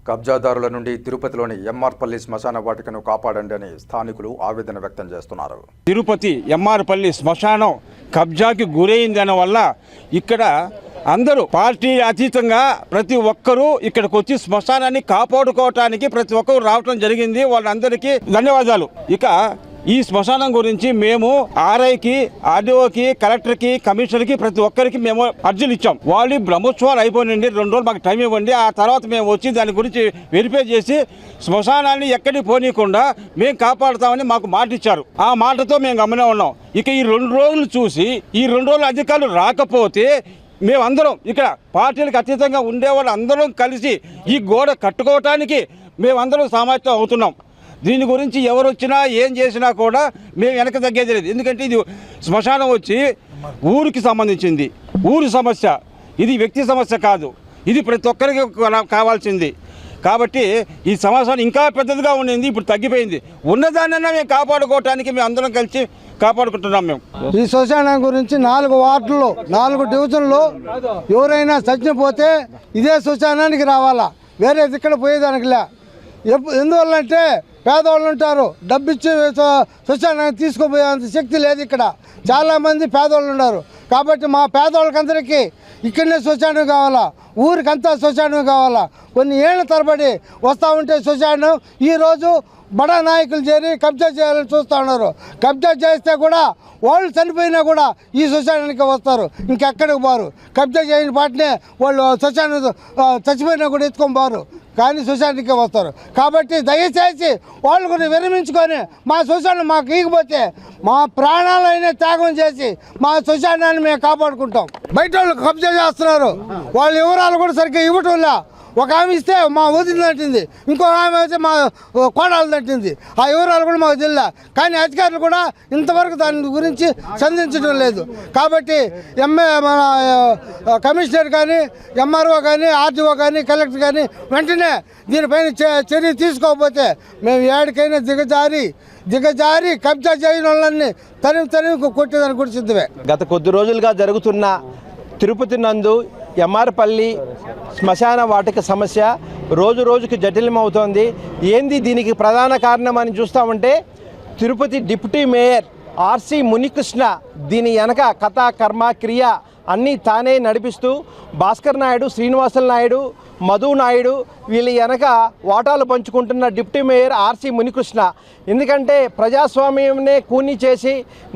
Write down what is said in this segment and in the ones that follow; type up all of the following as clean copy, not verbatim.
కబ్జాదారుల నుండి తిరుపతిలోని ఎంఆర్పల్లి శ్మశాన వాటికను కాపాడండి అని స్థానికులు ఆవేదన వ్యక్తం చేస్తున్నారు. తిరుపతి ఎంఆర్పల్లి శ్మశానం కబ్జాకి గురైందన వల్ల ఇక్కడ అందరూ పార్టీ అతీతంగా ప్రతి ఒక్కరూ ఇక్కడికి వచ్చి శ్మశానాన్ని కాపాడుకోవటానికి ప్రతి ఒక్కరూ రావటం జరిగింది. వాళ్ళందరికీ ధన్యవాదాలు. ఇక ఈ శ్మశానం గురించి మేము ఆర్ఐకి, ఆర్డీఓకి, కలెక్టర్కి, కమిషనర్కి ప్రతి ఒక్కరికి మేము అర్జీలు ఇచ్చాం. వాళ్ళు బ్రహ్మోత్సవాలు అయిపోయినండి, 2 రోజులు మాకు టైం ఇవ్వండి, ఆ తర్వాత మేము వచ్చి దాని గురించి వెరిఫై చేసి శ్మశానాన్ని ఎక్కడికి పోనీయకుండా మేము కాపాడుతామని మాకు మాట ఇచ్చారు. ఆ మాటతో మేము గమనే ఉన్నాం. ఇక ఈ 2 రోజులు చూసి ఈ 2 రోజులు అధికారులు రాకపోతే మేమందరం ఇక్కడ పార్టీలకు అతీతంగా ఉండేవాళ్ళు అందరం కలిసి ఈ గోడ కట్టుకోవటానికి మేమందరం సమాయత్తం అవుతున్నాం. దీని గురించి ఎవరు వచ్చినా ఏం చేసినా కూడా మేము వెనక తగ్గేది లేదు. ఎందుకంటే ఇది శ్మశానం వచ్చి ఊరికి సంబంధించింది, ఊరి సమస్య, ఇది వ్యక్తి సమస్య కాదు, ఇది ప్రతి ఒక్కరికి కావాల్సింది. కాబట్టి ఈ సమాచారం ఇంకా పెద్దదిగా ఉండింది, ఇప్పుడు తగ్గిపోయింది. ఉన్నదాన్నైనా మేము కాపాడుకోవటానికి మేము అందరం కలిసి కాపాడుకుంటున్నాం. మేము ఈ శ్మశానం గురించి 4 వార్డుల్లో 4 డివిజన్లో ఎవరైనా చచ్చిపోతే ఇదే శ్మశానానికి రావాలా, వేరే ఇక్కడ పోయేదానికి లే. ఎందువల్లంటే పేదవాళ్ళు ఉంటారు, డబ్బిచ్చి శ్మశానాన్ని తీసుకుపోయేంత శక్తి లేదు. ఇక్కడ చాలామంది పేదవాళ్ళు ఉన్నారు. కాబట్టి మా పేదవాళ్ళకందరికీ ఇక్కడనే శ్మశానం కావాలా, ఊరికంతా శ్మశానం కావాలా. కొన్ని ఏళ్ల తరబడి వస్తూ ఉంటే శ్మశానం ఈరోజు బడా నాయకులు చేరి కబ్జా చేయాలని చూస్తూ ఉన్నారు. కబ్జా చేస్తే కూడా వాళ్ళు చనిపోయినా కూడా ఈ శ్మశానానికి వస్తారు, ఇంకెక్కడికి పోరు. కబ్జా చేయని పాటనే వాళ్ళు శ్మశానం చచ్చిపోయినా కూడా ఎత్తుకొని పోరు, కానీ శ్మశానానికే వస్తారు. కాబట్టి దయచేసి వాళ్ళు కూడా విరమించుకొని మా శ్మశానం మాకు ఈగిపోతే మా ప్రాణాలైనా త్యాగం చేసి మా శ్మశానాన్ని మేము కాపాడుకుంటాం. బయట వాళ్ళు కబ్జా చేస్తున్నారు, వాళ్ళ వివరాలు కూడా సరిగ్గా ఇవ్వటంలా. ఒక ఆమె ఇస్తే మా వదిలి అంటుంది, ఇంకొక ఆమె అయితే మా కోడలు అంటుంది. ఆ వివరాలు కూడా మాకు తెలియదు. కానీ అధికారులు కూడా ఇంతవరకు దాని గురించి సంధించడం లేదు. కాబట్టి మన కమిషనర్ కానీ, ఎంఆర్ఓ కానీ, ఆర్డీఓ కానీ, కలెక్టర్ కానీ వెంటనే దీనిపైన చర్య తీసుకోకపోతే మేము ఏడికైనా దిగజారి కబ్జా చేయని వాళ్ళని తరిమి కొట్టేదానికి కూడా సిద్ధమే. గత కొద్ది రోజులుగా జరుగుతున్న తిరుపతి నందు ఎంఆర్పల్లి శ్మశాన వాటిక సమస్య రోజు రోజుకి జటిలమవుతోంది. ఏంది దీనికి ప్రధాన కారణం అని చూస్తామంటే Tirupati deputy mayor RC Munikrishna దీని వెనక కథ, కర్మ, క్రియ అన్నీ తానే నడిపిస్తూ భాస్కర్ నాయుడు, శ్రీనివాసుల నాయుడు, మధు నాయుడు వీళ్ళ వెనక వాటాలు పంచుకుంటున్న డిప్యూటీ మేయర్ ఆర్సి మునికృష్ణ. ఎందుకంటే ప్రజాస్వామ్యంనే కూనీ చేసి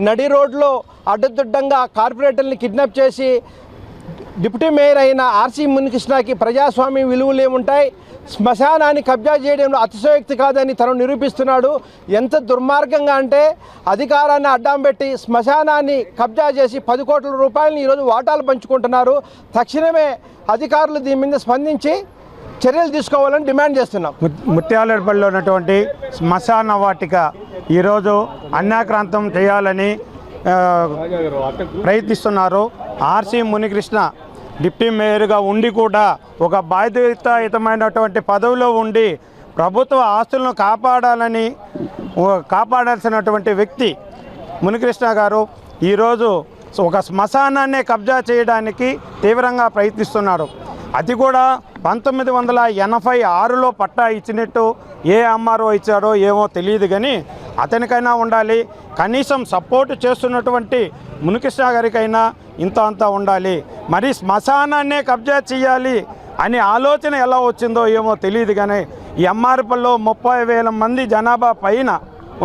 నడి రోడ్లో అడ్డదిడ్డంగా కార్పొరేటర్ని కిడ్నాప్ చేసి డిప్యూటీ మేయర్ అయిన ఆర్సి మునికృష్ణకి ప్రజాస్వామ్య విలువలు ఏముంటాయి, శ్మశానాన్ని కబ్జా చేయడంలో అతిశయోక్తి కాదని తను నిరూపిస్తున్నాడు. ఎంత దుర్మార్గంగా అంటే అధికారాన్ని అడ్డం పెట్టి శ్మశానాన్ని కబ్జా చేసి 10 కోట్ల రూపాయలని ఈరోజు వాటాలు పంచుకుంటున్నారు. తక్షణమే అధికారులు దీని మీద స్పందించి చర్యలు తీసుకోవాలని డిమాండ్ చేస్తున్నాం. ముత్యాలపల్లిలో ఉన్నటువంటి శ్మశాన వాటిక ఈరోజు అన్యాక్రాంతం చేయాలని ప్రయత్నిస్తున్నారు. ఆర్సి మునికృష్ణ డిప్యూటీ మేయర్గా ఉండి కూడా ఒక బాధ్యతాయుతమైనటువంటి పదవిలో ఉండి ప్రభుత్వ ఆస్తులను కాపాడాల్సినటువంటి వ్యక్తి మునికృష్ణ గారు ఈరోజు ఒక శ్మశానాన్నే కబ్జా చేయడానికి తీవ్రంగా ప్రయత్నిస్తున్నారు. అది కూడా 1986లో పట్టా ఇచ్చినట్టు ఏ ఎంఆర్ఓ ఇచ్చారో ఏమో తెలియదు, కానీ అతనికైనా ఉండాలి. కనీసం సపోర్ట్ చేస్తున్నటువంటి మునికృష్ణ గారికైనా ఇంత అంతా ఉండాలి. మరి శ్మశానాన్నే కబ్జా చేయాలి అనే ఆలోచన ఎలా వచ్చిందో ఏమో తెలియదు, కానీ ఈ ఎంఆర్పల్లిలో 30,000 మంది జనాభా పైన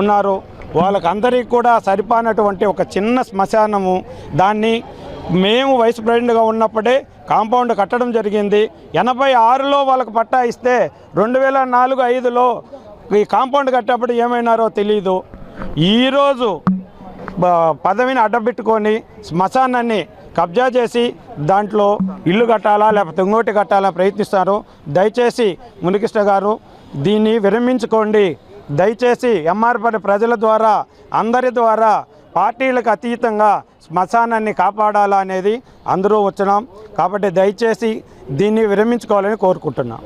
ఉన్నారు. వాళ్ళకందరికీ కూడా సరిపోయినటువంటి ఒక చిన్న శ్మశానము, దాన్ని మేము వైస్ ప్రెసిడెంట్గా ఉన్నప్పుడే కాంపౌండ్ కట్టడం జరిగింది. 86లో వాళ్ళకు పట్టా ఇస్తే 2004-05లో ఈ కాంపౌండ్ కట్టేప్పుడు ఏమైనారో తెలీదు. ఈరోజు పదవిని అడ్డబెట్టుకొని శ్మశానాన్ని కబ్జా చేసి దాంట్లో ఇల్లు కట్టాలా లేకపోతే ఇంకోటి కట్టాలా ప్రయత్నిస్తారు. దయచేసి మునికృష్ణ గారు దీన్ని విరమించుకోండి. దయచేసి ఎంఆర్పల్లి ప్రజల ద్వారా, అందరి ద్వారా పార్టీలకు అతీతంగా శ్మశానాన్ని కాపాడాలా అనేది అందరూ వచ్చినాం. కాబట్టి దయచేసి దీన్ని విరమించుకోవాలని కోరుకుంటున్నాం.